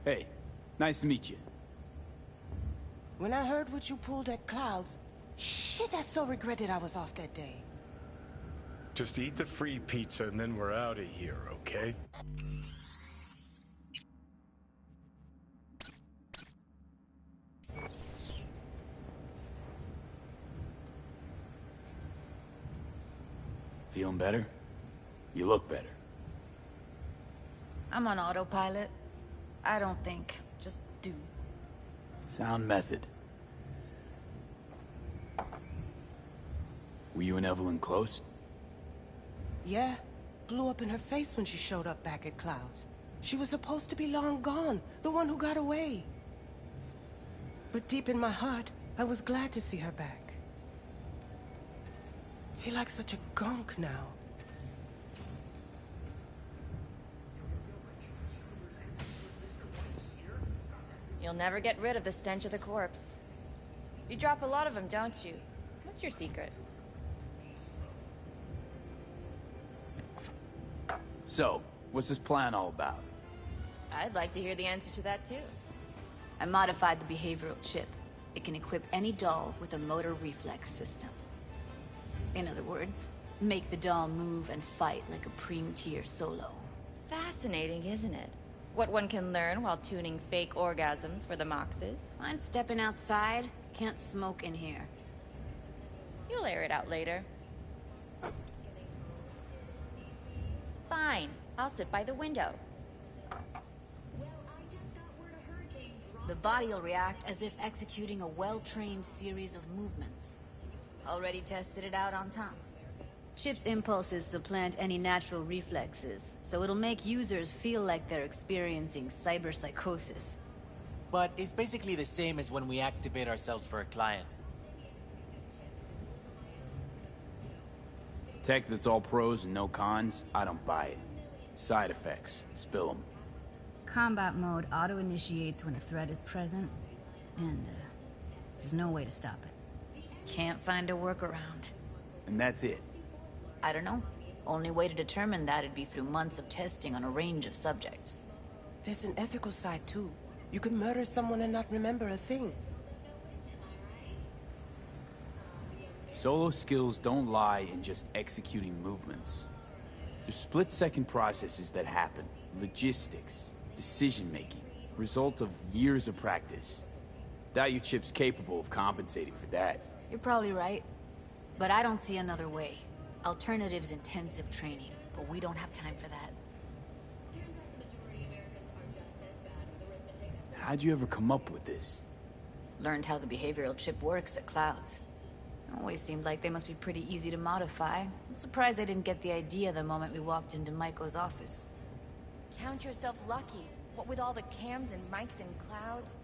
Hey, nice to meet you. When I heard what you pulled at Clouds, shit, I so regretted I was off that day. Just eat the free pizza and then we're out of here, okay? Feeling better? You look better. I'm on autopilot. I don't think, just do. Sound method. Were you and Evelyn close? Yeah, blew up in her face when she showed up back at Clouds. She was supposed to be long gone, the one who got away. But deep in my heart, I was glad to see her back. Feel like such a gunk now. You'll never get rid of the stench of the corpse. You drop a lot of them, don't you? What's your secret? So, what's this plan all about? I'd like to hear the answer to that, too. I modified the behavioral chip. It can equip any doll with a motor reflex system. In other words, make the doll move and fight like a Preem-tier solo. Fascinating, isn't it? What one can learn while tuning fake orgasms for the Moxes. Mind stepping outside? Can't smoke in here. You'll air it out later. Fine. I'll sit by the window. The body will react as if executing a well-trained series of movements. Already tested it out on Tom. Chip's impulses supplant any natural reflexes, so it'll make users feel like they're experiencing cyberpsychosis. But it's basically the same as when we activate ourselves for a client. Tech that's all pros and no cons, I don't buy it. Side effects, spill them. Combat mode auto-initiates when a threat is present, and there's no way to stop it. Can't find a workaround. And that's it. I don't know. Only way to determine that'd be through months of testing on a range of subjects. There's an ethical side, too. You could murder someone and not remember a thing. Solo skills don't lie in just executing movements. There's split-second processes that happen. Logistics, decision-making, result of years of practice. Doubt your chip's capable of compensating for that. You're probably right. But I don't see another way. Alternative's intensive training, but we don't have time for that. How'd you ever come up with this? Learned how the behavioral chip works at Clouds. Always seemed like they must be pretty easy to modify. I'm surprised I didn't get the idea the moment we walked into Maiko's office. Count yourself lucky. What with all the cams and mics and Clouds?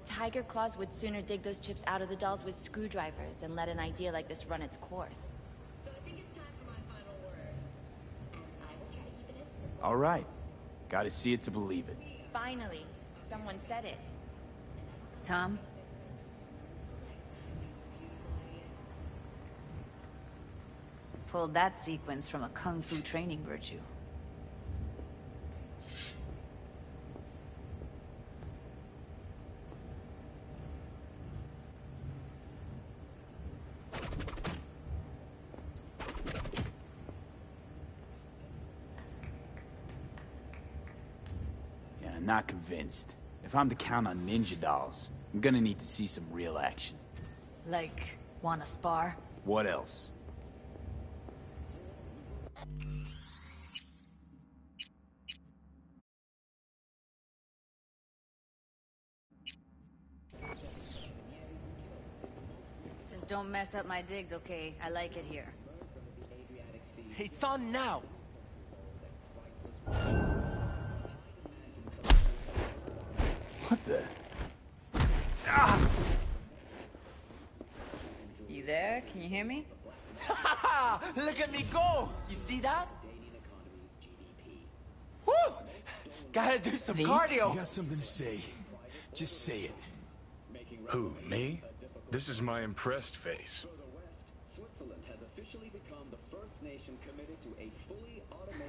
Tiger Claws would sooner dig those chips out of the dolls with screwdrivers than let an idea like this run its course. All right. Gotta see it to believe it. Finally, someone said it. Tom? Pulled that sequence from a kung fu training virtue. Not convinced. If I'm to count on ninja dolls, I'm gonna need to see some real action. Like, wanna spar? What else? Just don't mess up my digs, okay? I like it here. It's on now! What the? Ah! You there? Can you hear me? Look at me go! You see that? Woo! Gotta do some cardio! You got something to say. Just say it. Who, me? This is my impressed face.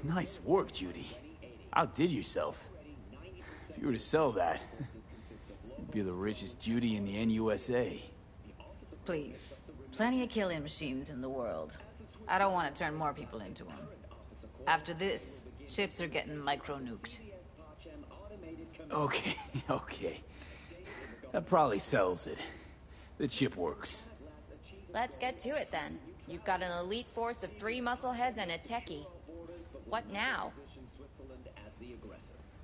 Nice work, Judy. Outdid yourself. you were to sell that, you'd be the richest Judy in the NUSA. Please. Plenty of killing machines in the world. I don't want to turn more people into them. After this, ships are getting micro-nuked. Okay, okay. That probably sells it. The chip works. Let's get to it then. You've got an elite force of 3 muscleheads and a techie. What now?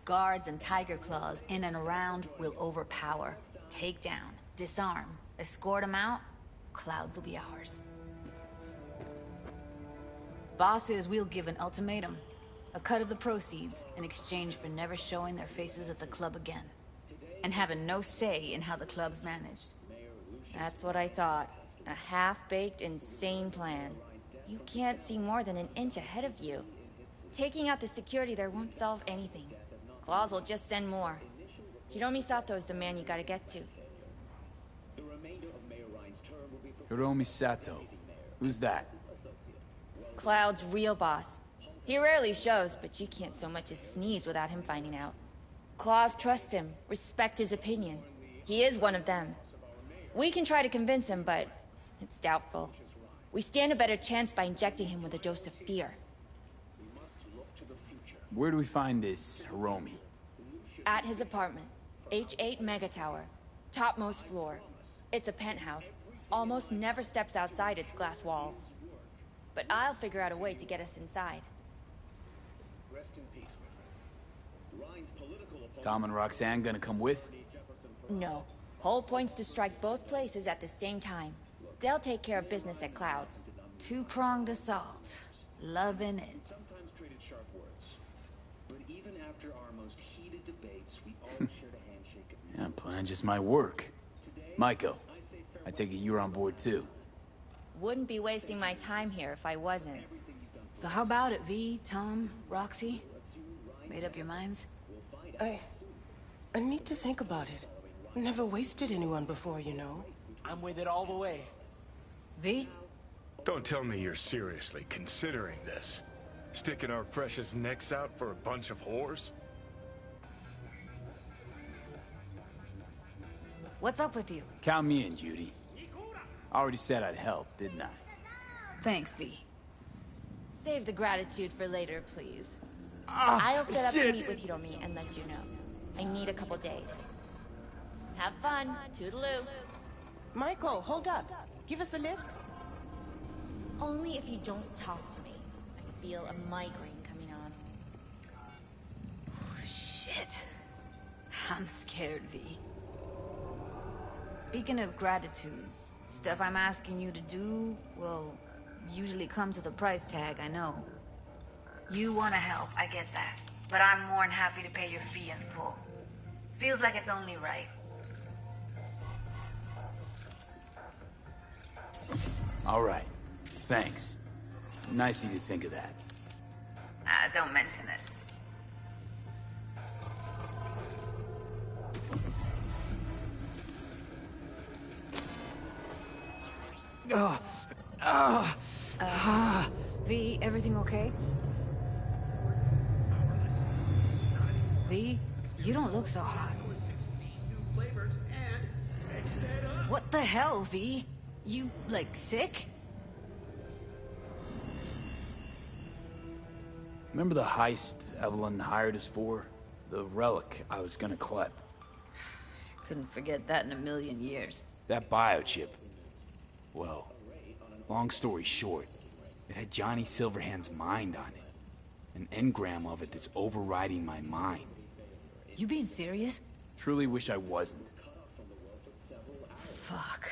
Guards and tiger claws in and around will overpower, take down, disarm, escort them out. Clouds will be ours. Bosses, we'll give an ultimatum. A cut of the proceeds in exchange for never showing their faces at the club again. And having no say in how the club's managed. That's what I thought. A half-baked, insane plan. You can't see more than an inch ahead of you. Taking out the security there won't solve anything. Claws will just send more. Hiromi Sato is the man you gotta get to. Hiromi Sato. Who's that? Cloud's real boss. He rarely shows, but you can't so much as sneeze without him finding out. Claws trust him, respect his opinion. He is one of them. We can try to convince him, but it's doubtful. We stand a better chance by injecting him with a dose of fear. Where do we find this Hiromi? At his apartment. H8 Mega Tower. Topmost floor. It's a penthouse. Almost never steps outside its glass walls. But I'll figure out a way to get us inside. Tom and Roxanne gonna come with? No. Whole point's to strike both places at the same time. They'll take care of business at Clouds. Two-pronged assault. Loving it. Sometimes traded sharp words. But even after our most heated debates, we always shared a handshake. Yeah, plan just might work. Maiko, I take it you're on board too. Wouldn't be wasting my time here if I wasn't. So how about it, V, Tom, Roxy? Made up your minds? I need to think about it. Never wasted anyone before, you know. I'm with it all the way. V? Don't tell me you're seriously considering this. Sticking our precious necks out for a bunch of whores? What's up with you? Count me in, Judy. I already said I'd help, didn't I? Thanks, V. Save the gratitude for later, please. I'll set up to meet with Hiromi and let you know. I need a couple days. Have fun. Toodaloo. Michael, hold up. Give us a lift. Only if you don't talk to me. I feel a migraine coming on. Shit. I'm scared, V. Speaking of gratitude, stuff I'm asking you to do, well, usually comes with a price tag, I know. You want to help, I get that. But I'm more than happy to pay your fee in full. Feels like it's only right. All right. Thanks. Nice of you to think of that. Don't mention it. V, everything okay? V, you don't look so hot. What the hell, V? You, like, sick? Remember the heist Evelyn hired us for? The relic I was gonna collect. Couldn't forget that in a million years. That biochip. Well, long story short, it had Johnny Silverhand's mind on it. An engram of it that's overriding my mind. You being serious? Truly wish I wasn't. Fuck.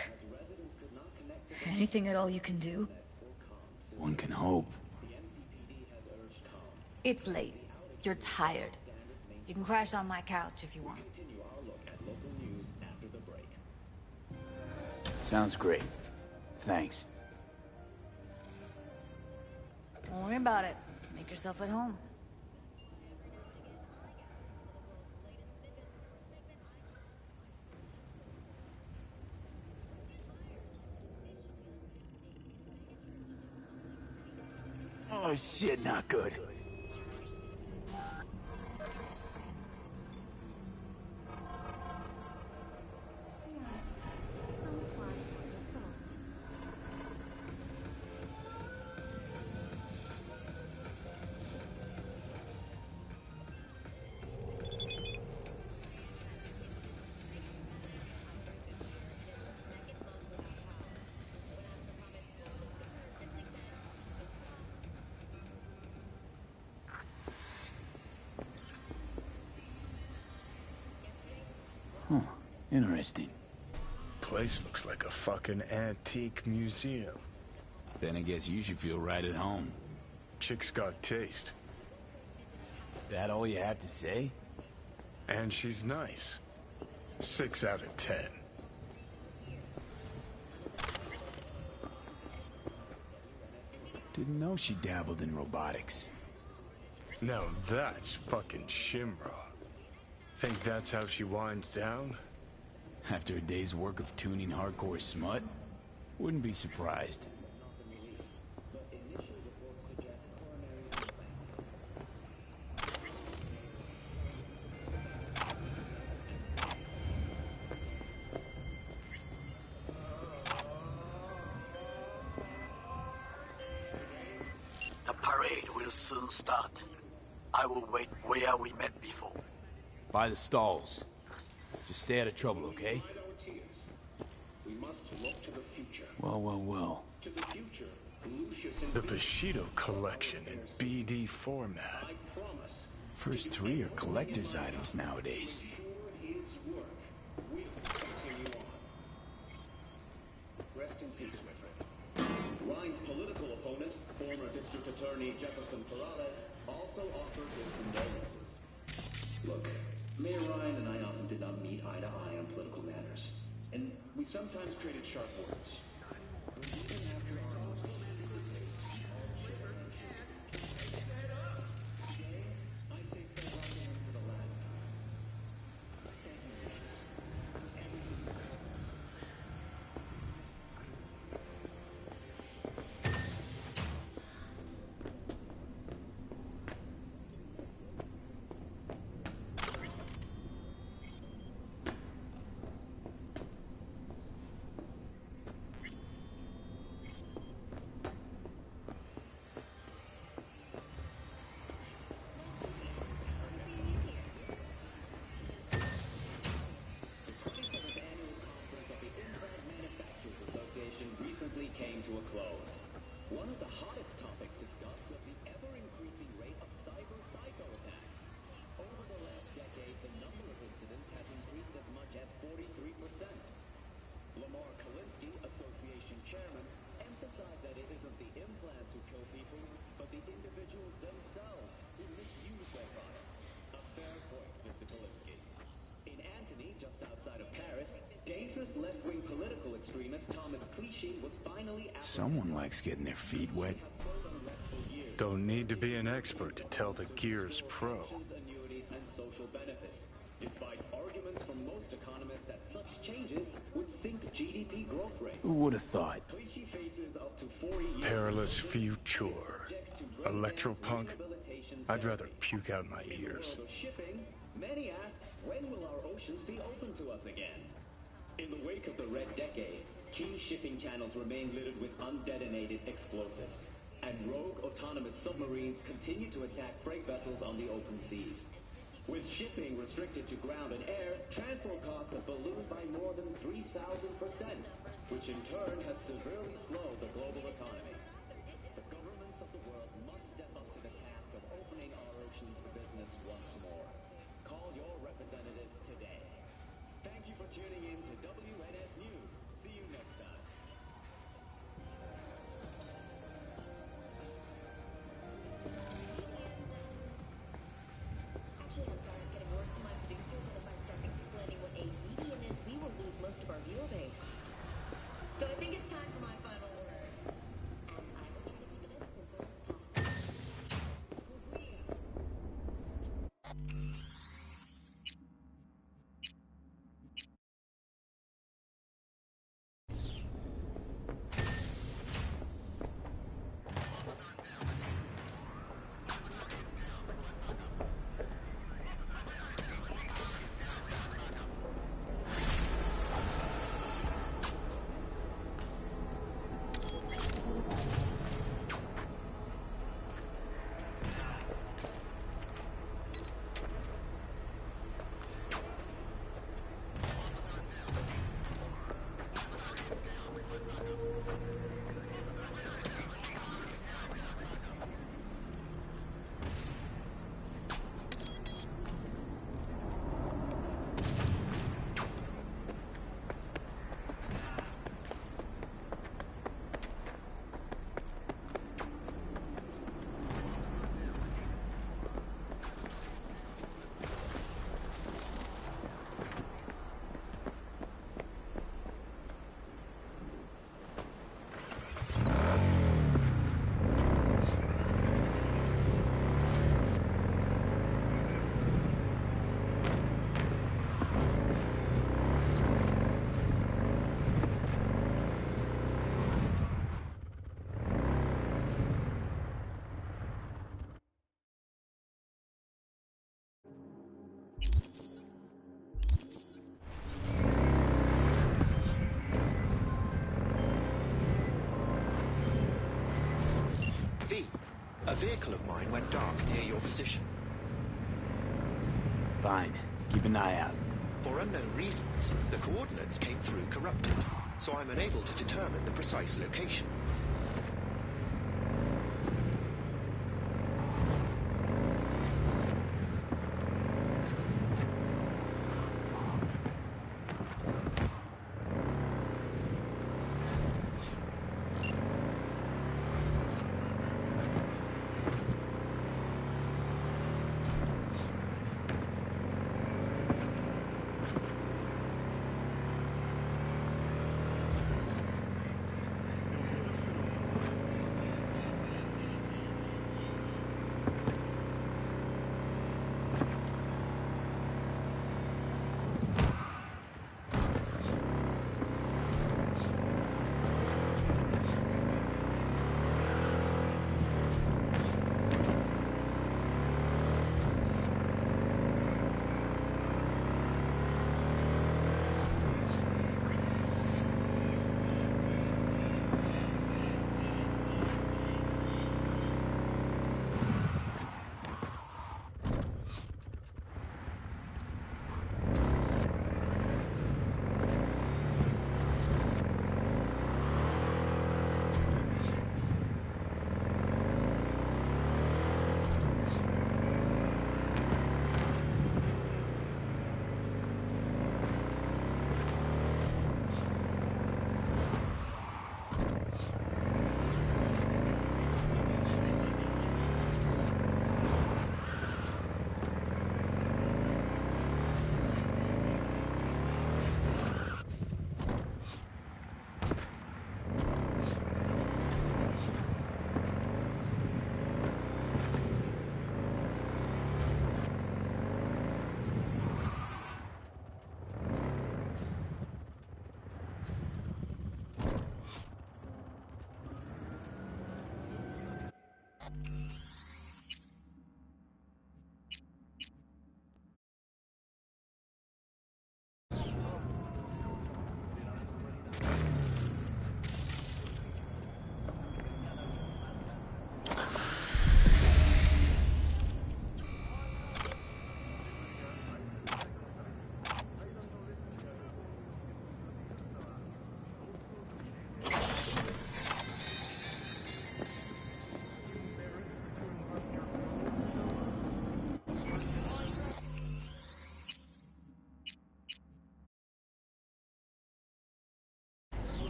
Anything at all you can do? One can hope. It's late. You're tired. You can crash on my couch if you want. Sounds great. Thanks. Don't worry about it. Make yourself at home. Oh shit, not good. Interesting. Place looks like a fucking antique museum. Then I guess you should feel right at home. Chick's got taste. That all you have to say? And she's nice. 6 out of 10. Didn't know she dabbled in robotics. Now that's fucking Shimra. Think that's how she winds down? After a day's work of tuning hardcore smut? Wouldn't be surprised. The parade will soon start. I will wait where we met before. By the stalls. Just stay out of trouble, okay? We must look to the future. Well. To the future, Lucius and The Bushido collection in BD format. I promise. First 3 are collector's items nowadays. His work will continue on. Rest in peace, my friend. Ryan's political opponent, former District Attorney Jefferson Perales, also offered his condolences. Look, Mayor Ryan and I often did not meet eye to eye on political matters, and we sometimes traded sharp words. But even after our I say farewell to him for the last time. Thank you, Lucius. Came to a close. One of the hottest topics discussed was the ever-increasing rate of cyber-psycho attacks. Over the last decade, the number of incidents has increased as much as 43%. Lamar Kalinsky, association chairman, emphasized that it isn't the implants who kill people, but the individuals themselves who misuse their products. A fair point, Mr. Kalinsky. In Antony, just outside of Paris, dangerous left-wing political extremist Thomas Clichy was finally... Someone likes getting their feet wet. Don't need to be an expert to tell the Gears pro. Annuities and social benefits, despite arguments from most economists that such changes would sink GDP growth rates. Who would have thought? Clichy faces up to 40 years... Perilous future. Electropunk? I'd rather puke out my ears. Shipping, many ask, when will our oceans be open to us again? In the wake of the Red Decade, key shipping channels remain littered with undetonated explosives, and rogue autonomous submarines continue to attack freight vessels on the open seas. With shipping restricted to ground and air, transport costs have ballooned by more than 3,000%, which in turn has severely slowed the global economy. The governments of the world must step up to the task of opening our oceans to business once more. Call your representatives today. Thank you for tuning in to WNS News. See you next time. Actually, I'm sorry, I'm getting word from my producer that if I start explaining what a median is, we will lose most of our viewer base. So I think it's time for my final word. A vehicle of mine went dark near your position. Fine. Keep an eye out. For unknown reasons, the coordinates came through corrupted, so I'm unable to determine the precise location.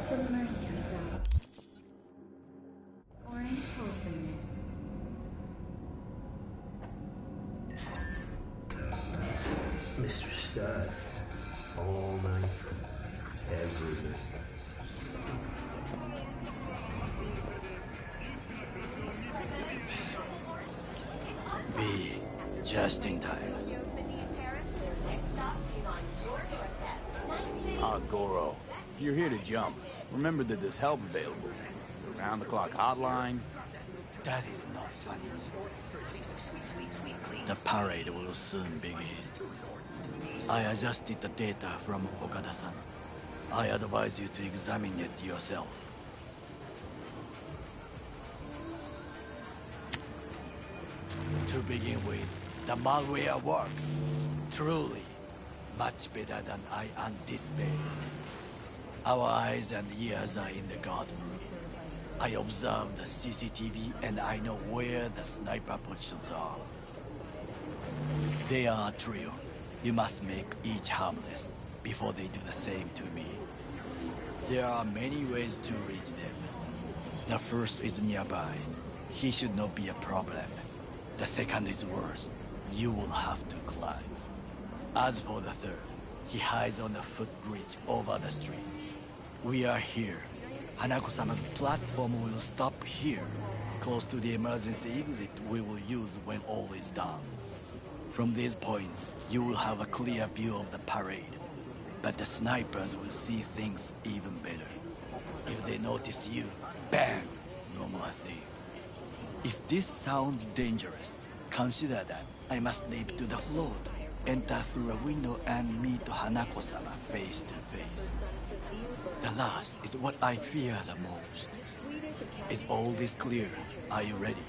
Submerge yourself. Orange wholesomeness. Mr. Stud. All night. Every night. Be just in time. Ah, Goro. If you're here to jump, remember that there's help available. The round-the-clock hotline. That is not funny. The parade will soon begin. I adjusted the data from Okada-san. I advise you to examine it yourself. To begin with, the malware works. Truly. Much better than I anticipated. Our eyes and ears are in the guard room. I observed the CCTV and I know where the sniper positions are. They are a trio. You must make each harmless before they do the same to me. There are many ways to reach them. The first is nearby. He should not be a problem. The second is worse. you will have to climb. As for the third, he hides on the footbridge over the street. We are here. Hanako-sama's platform will stop here, close to the emergency exit we will use when all is done. From these points, you will have a clear view of the parade. But the snipers will see things even better. If they notice you, bang! No more thing. If this sounds dangerous, consider that I must leap to the float, enter through a window and meet Hanako-sama face to face. The last is what I fear the most. Is all this clear? Are you ready?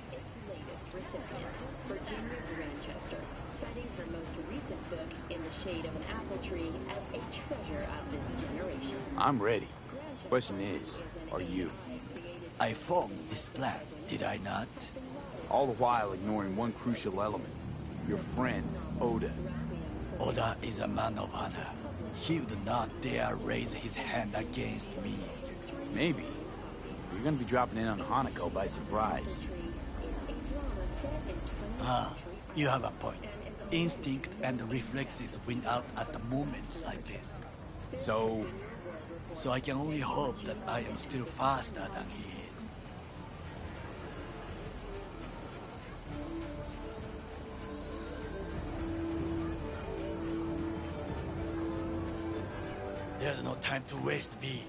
I'm ready. Question is, are you? I formed this plan, did I not? All the while ignoring one crucial element. Your friend, Oda. Oda is a man of honor. He would not dare raise his hand against me. Maybe. You're gonna be dropping in on Hanako by surprise. Ah, you have a point. Instinct and reflexes win out at the moments like this. So I can only hope that I am still faster than he is. There's no time to waste, V.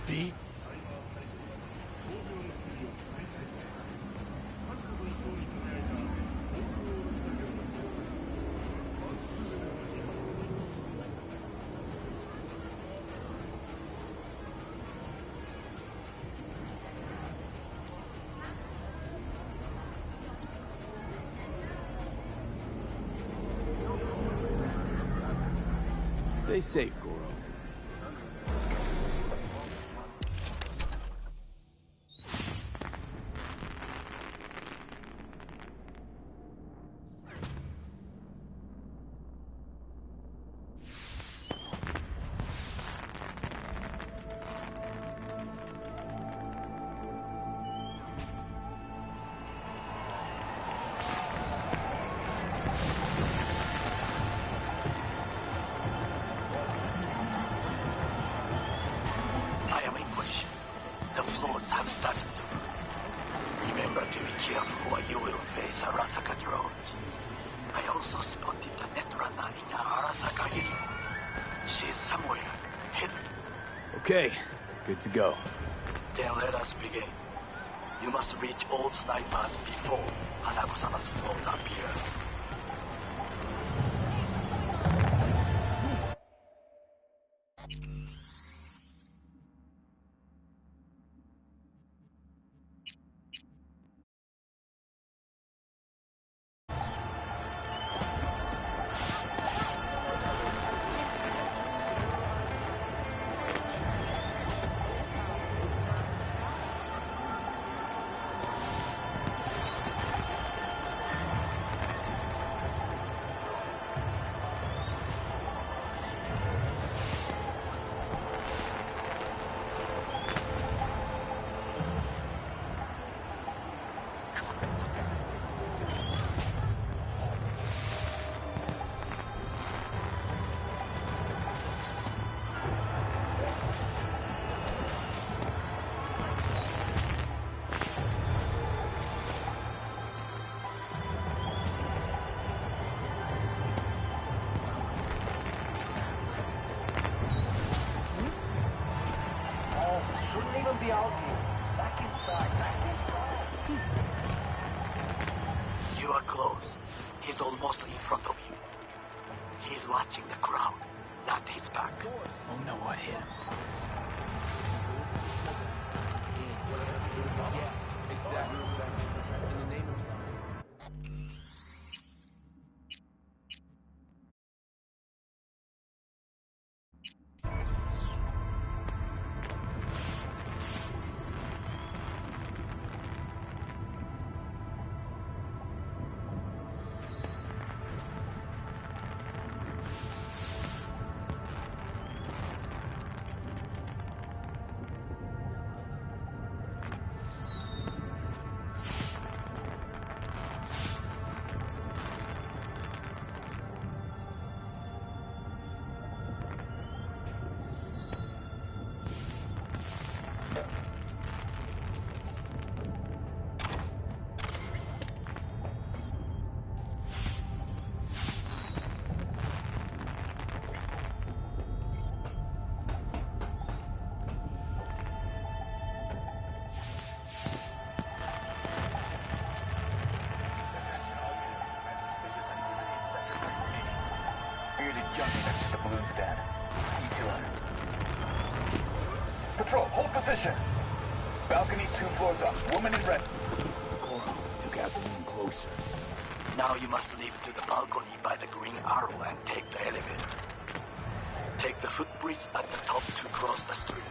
V? stay safe, Goro. Okay, good to go. Then let us begin. You must reach all snipers before Hanako-sama's float appears. You are close. He's almost in front of you. He's watching the crowd, not his back. Oh no, what hit him? Yeah, exactly. In the name of junkie next to the balloon stand. See to her. Patrol, hold position. Balcony 2 floors up. Woman in red. Coral took out the moon closer. Now you must leap to the balcony by the green arrow and take the elevator. Take the footbridge at the top to cross the street.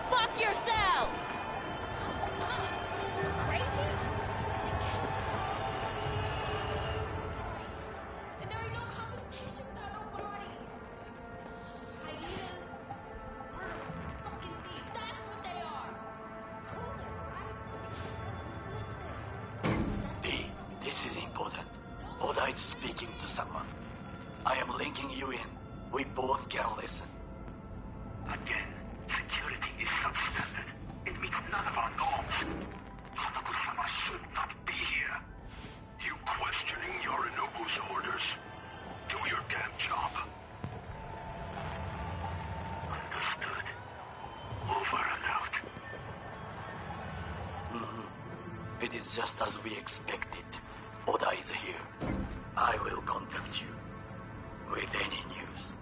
Fuck yourself! Crazy? And there ain't no compensation without no body. Hyenas, murderers, fucking thieves. That's what they are. Cool it, right? Who's listening? D, this is important. Oda is speaking to someone. I am linking you in. We both can listen. Again, security is substandard. It meets none of our norms. Hanako-sama should not be here. You questioning Yorinobu's orders? Do your damn job. Understood. Over and out. It is just as we expected. Oda is here. I will contact you with any news.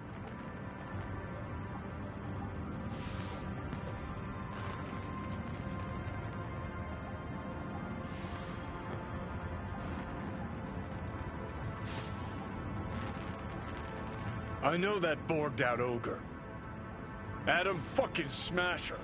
I know that borged out ogre. Adam fucking Smasher.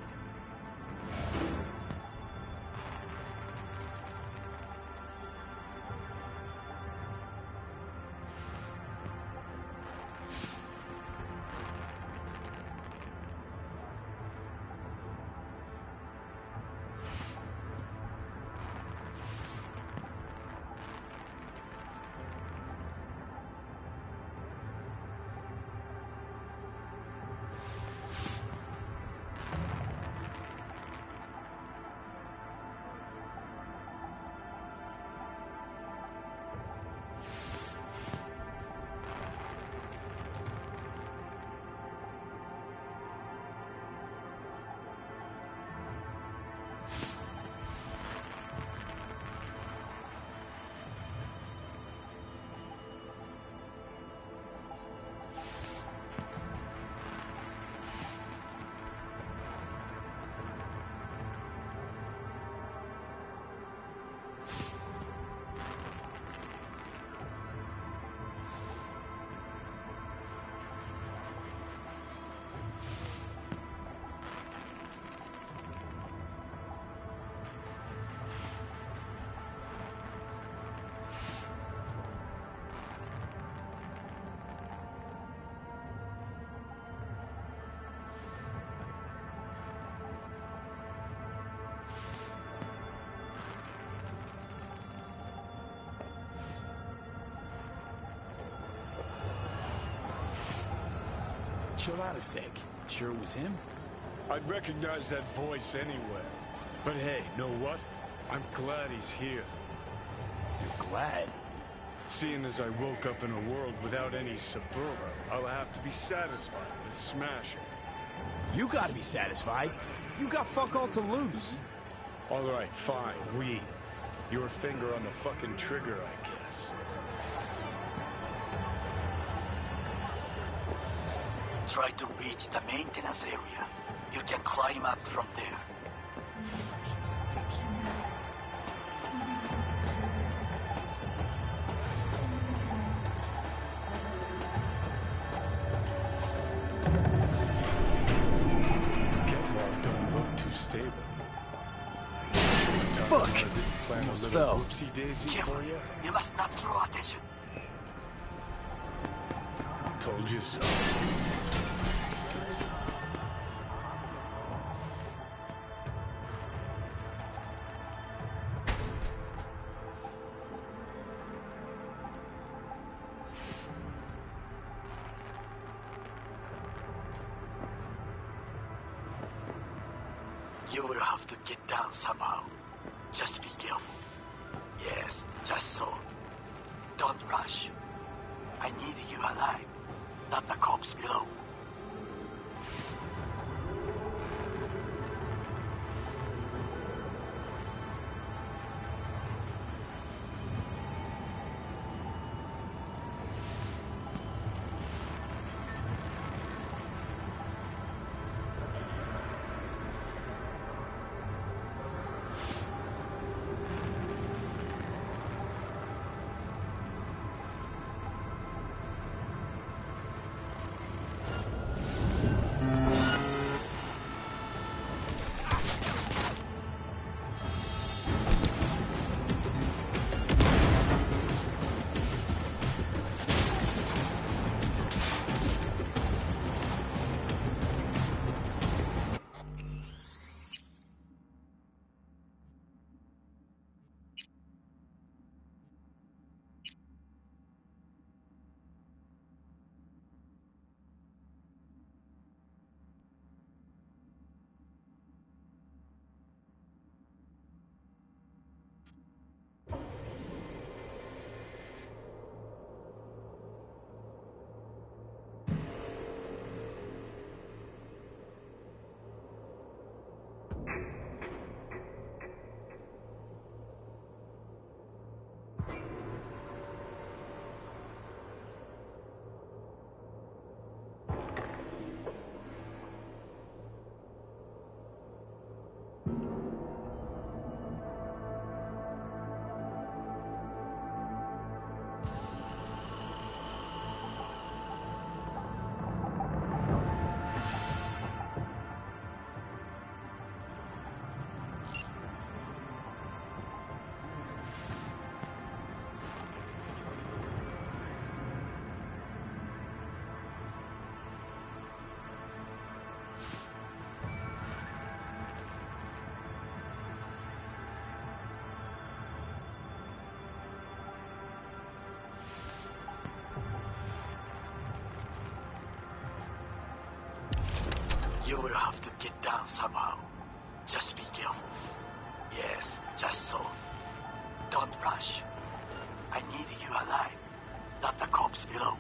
Chill out a sec. Sure it was him? I'd recognize that voice anywhere. But hey, know what? I'm glad he's here. You're glad? Seeing as I woke up in a world without any Saburo, I'll have to be satisfied with smashing. You gotta be satisfied. You got fuck all to lose. Alright, fine, we. Your finger on the fucking trigger, I guess. Try to reach the maintenance area. You can climb up from there. Catwalk don't look too stable. Fuck! Plan a Almost little fell. whoopsie-daisy Careful. for you? You must not draw attention. Told you so. You will have to get down somehow. Just be careful. Yes, just so. Don't rush. I need you alive, not the corpse below. You will have to get down somehow. Just be careful. Yes, just so. Don't rush. I need you alive, not the corpse below.